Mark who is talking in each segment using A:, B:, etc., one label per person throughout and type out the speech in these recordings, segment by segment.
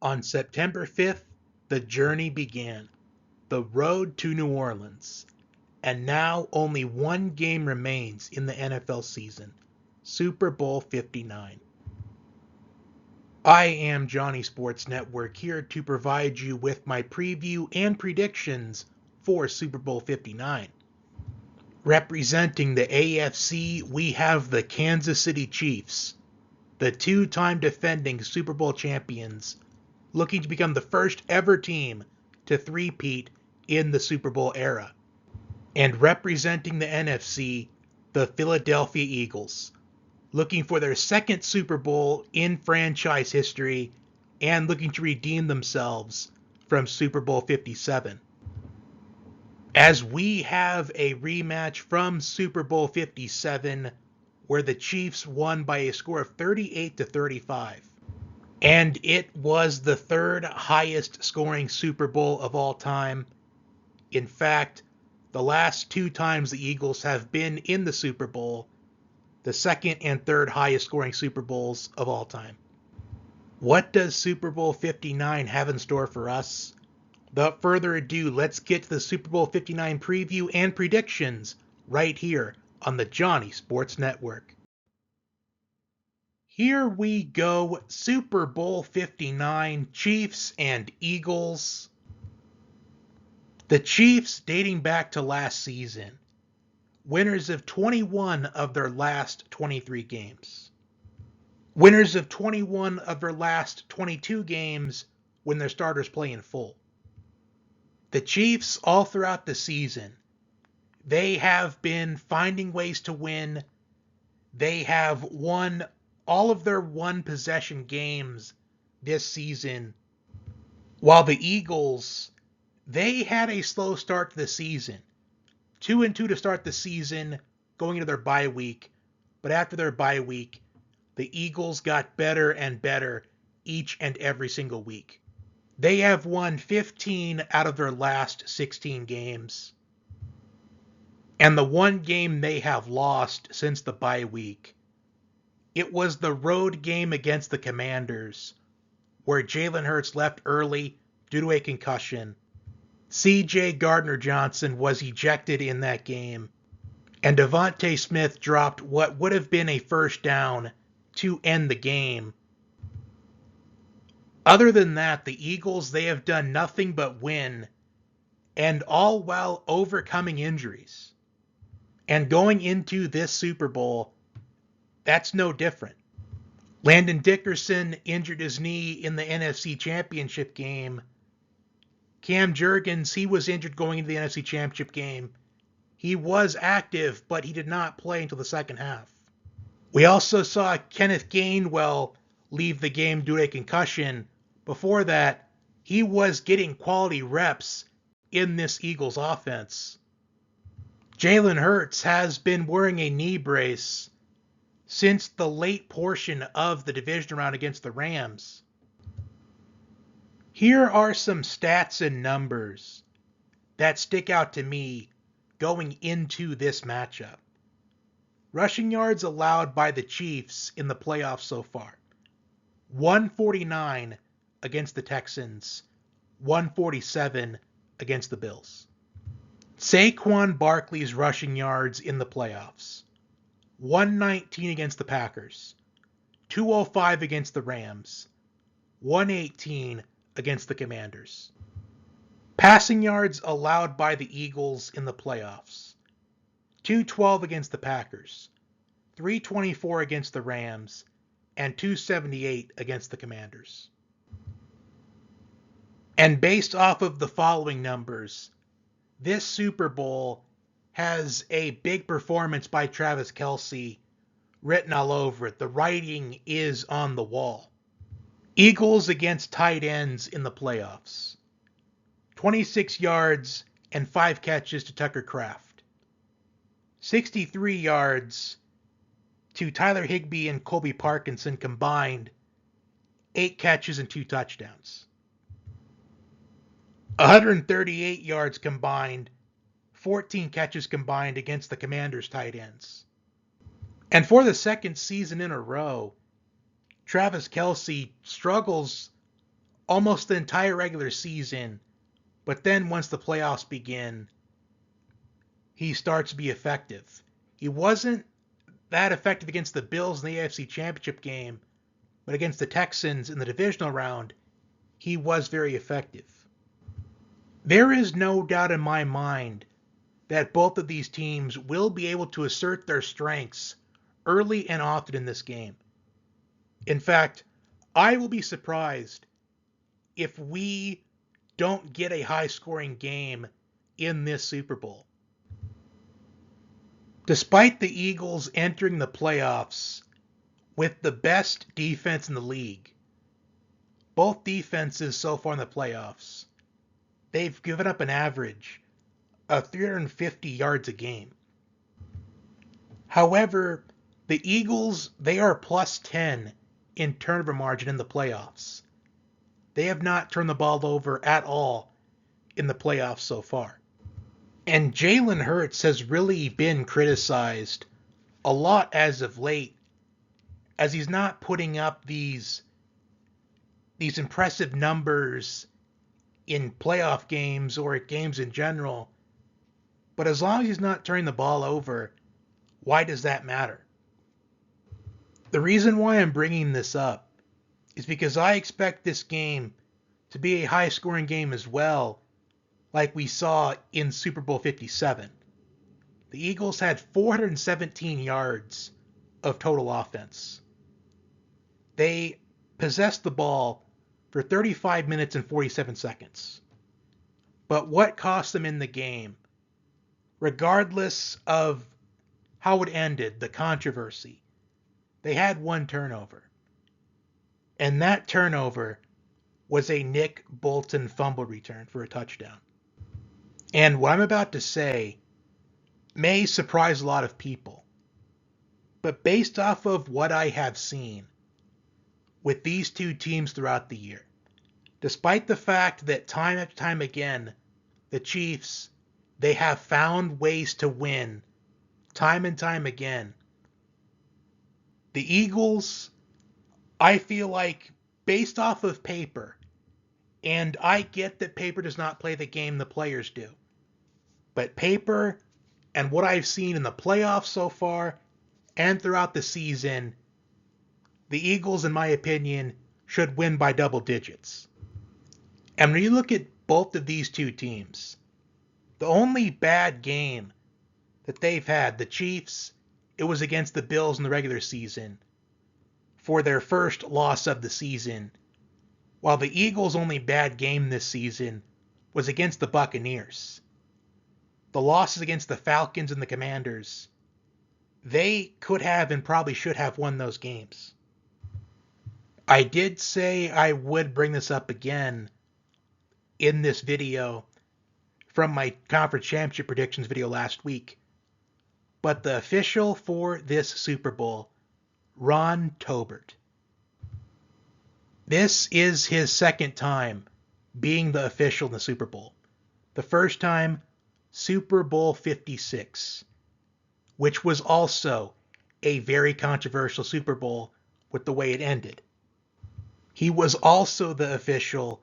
A: On September 5th, the journey began. The road to New Orleans. And now only one game remains in the NFL season, Super Bowl 59. I am Johnny Sports Network here to provide you with my preview and predictions for Super Bowl 59. Representing the AFC, we have the Kansas City Chiefs, the two-time defending Super Bowl champions, looking to become the first ever team to three-peat in the Super Bowl era. And representing the NFC, the Philadelphia Eagles, looking for their second Super Bowl in franchise history and looking to redeem themselves from Super Bowl 57. As we have a rematch from Super Bowl 57 where the Chiefs won by a score of 38-35. And it was the third highest scoring Super Bowl of all time. In fact, the last two times the Eagles have been in the Super Bowl, the second and third highest scoring Super Bowls of all time. What does Super Bowl 59 have in store for us? Without further ado, let's get to the Super Bowl 59 preview and predictions right here on the Johnny Sports Network. Here we go, Super Bowl 59, Chiefs and Eagles. The Chiefs, dating back to last season, winners of 21 of their last 23 games. Winners of 21 of their last 22 games when their starters play in full. The Chiefs, all throughout the season, they have been finding ways to win. They have won all of their one-possession games this season, while the Eagles, they had a slow start to the season. 2-2 to start the season, going into their bye week. But after their bye week, the Eagles got better and better each and every single week. They have won 15 out of their last 16 games. And the one game they have lost since the bye week, it was the road game against the Commanders, where Jalen Hurts left early due to a concussion. C.J. Gardner-Johnson was ejected in that game, and Devontae Smith dropped what would have been a first down to end the game. Other than that, the Eagles, they have done nothing but win, and all while overcoming injuries. And going into this Super Bowl, that's no different. Landon Dickerson injured his knee in the NFC Championship game. Cam Jurgens, he was injured going into the NFC Championship game. He was active, but he did not play until the second half. We also saw Kenneth Gainwell leave the game due to a concussion. Before that, he was getting quality reps in this Eagles offense. Jalen Hurts has been wearing a knee brace since the late portion of the division round against the Rams. Here are some stats and numbers that stick out to me going into this matchup. Rushing yards allowed by the Chiefs in the playoffs so far: 149 against the Texans, 147 against the Bills. Saquon Barkley's rushing yards in the playoffs: 119 against the Packers, 205 against the Rams, 118 against the Commanders. Passing yards allowed by the Eagles in the playoffs: 212 against the Packers, 324 against the Rams, and 278 against the Commanders. And based off of the following numbers, this Super Bowl has a big performance by Travis Kelce written all over it. The writing is on the wall. Eagles against tight ends in the playoffs: 26 yards and 5 catches to Tucker Kraft, 63 yards to Tyler Higbee and Colby Parkinson combined, 8 catches and 2 touchdowns. 138 yards combined, 14 catches combined against the Commanders' tight ends. And for the second season in a row, Travis Kelce struggles almost the entire regular season, but then once the playoffs begin, he starts to be effective. He wasn't that effective against the Bills in the AFC Championship game, but against the Texans in the divisional round, he was very effective. There is no doubt in my mind that both of these teams will be able to assert their strengths early and often in this game. In fact, I will be surprised if we don't get a high scoring game in this Super Bowl. Despite the Eagles entering the playoffs with the best defense in the league, both defenses so far in the playoffs, they've given up an average of 350 yards a game. However, the Eagles, they are plus 10 in turnover margin in the playoffs. They have not turned the ball over at all in the playoffs so far. And Jalen Hurts has really been criticized a lot as of late, as he's not putting up these impressive numbers in playoff games or at games in general. But as long as he's not turning the ball over, why does that matter? The reason why I'm bringing this up is because I expect this game to be a high-scoring game as well, like we saw in Super Bowl 57. The Eagles had 417 yards of total offense. They possessed the ball for 35 minutes and 47 seconds. But what cost them in the game, regardless of how it ended, the controversy, they had one turnover. And that turnover was a Nick Bolton fumble return for a touchdown. And what I'm about to say may surprise a lot of people. But based off of what I have seen with these two teams throughout the year, despite the fact that time after time again, the Chiefs, they have found ways to win time and time again. The Eagles, I feel like, based off of paper, and I get that paper does not play the game the players do, but paper and what I've seen in the playoffs so far and throughout the season, the Eagles, in my opinion, should win by double digits. And when you look at both of these two teams, the only bad game that they've had, the Chiefs, it was against the Bills in the regular season for their first loss of the season, while the Eagles' only bad game this season was against the Buccaneers. The losses against the Falcons and the Commanders, they could have and probably should have won those games. I did say I would bring this up again in this video from my conference championship predictions video last week, but the official for this Super Bowl, Ron Tobert. This is his second time being the official in the Super Bowl. The first time, Super Bowl 56, which was also a very controversial Super Bowl with the way it ended. He was also the official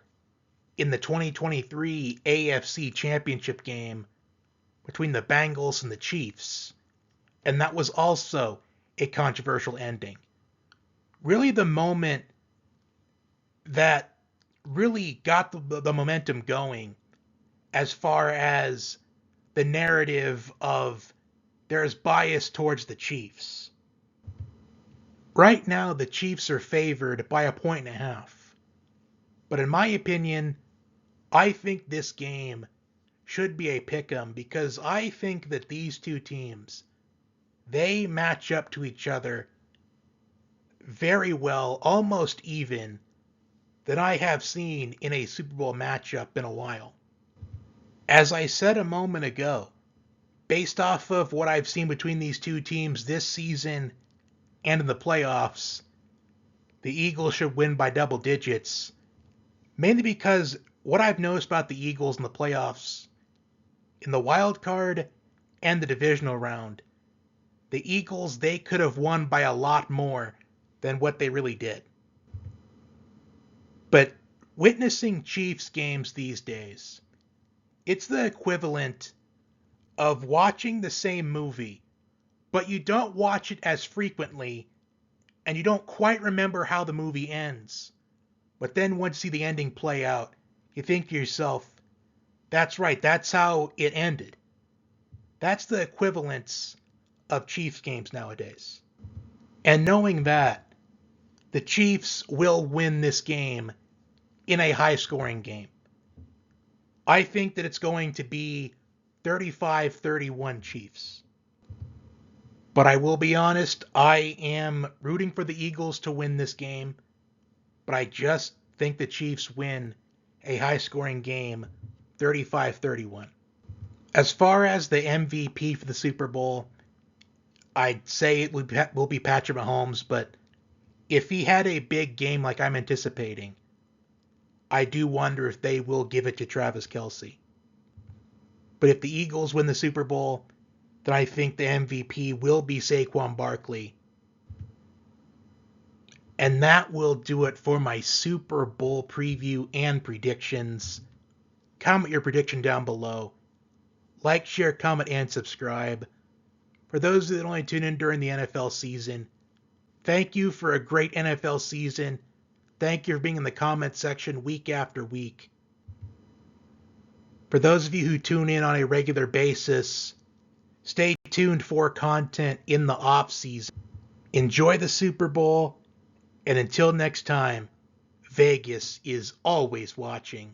A: in the 2023 AFC Championship game between the Bengals and the Chiefs, and that was also a controversial ending. Really the moment that really got the momentum going as far as the narrative of there's bias towards the Chiefs. Right now, the Chiefs are favored by 1.5. But in my opinion, I think this game should be a pick'em because I think that these two teams, they match up to each other very well, almost even, than I have seen in a Super Bowl matchup in a while. As I said a moment ago, based off of what I've seen between these two teams this season and in the playoffs, the Eagles should win by double digits, mainly because what I've noticed about the Eagles in the playoffs, in the wild card and the divisional round, the Eagles, they could have won by a lot more than what they really did. But Witnessing Chiefs games these days, it's the equivalent of watching the same movie, but you don't watch it as frequently and you don't quite remember how the movie ends. But then once you see the ending play out, you think to yourself, that's right, that's how it ended. That's the equivalence of Chiefs games nowadays. And knowing that, the Chiefs will win this game in a high scoring game. I think that it's going to be 35-31 Chiefs. But I will be honest, I am rooting for the Eagles to win this game, but I just think the Chiefs win a high scoring game 35-31. As far as the MVP for the Super Bowl, I'd say it will be Patrick Mahomes, but if he had a big game like I'm anticipating, I do wonder if they will give it to Travis Kelce. But if the Eagles win the Super Bowl, then I think the MVP will be Saquon Barkley. And that will do it for my Super Bowl preview and predictions. Comment your prediction down below. Like, share, comment, and subscribe. For those that only tune in during the NFL season, thank you for a great NFL season. Thank you for being in the comment section week after week. For those of you who tune in on a regular basis, stay tuned for content in the off season. Enjoy the Super Bowl, and until next time, Vegas is always watching.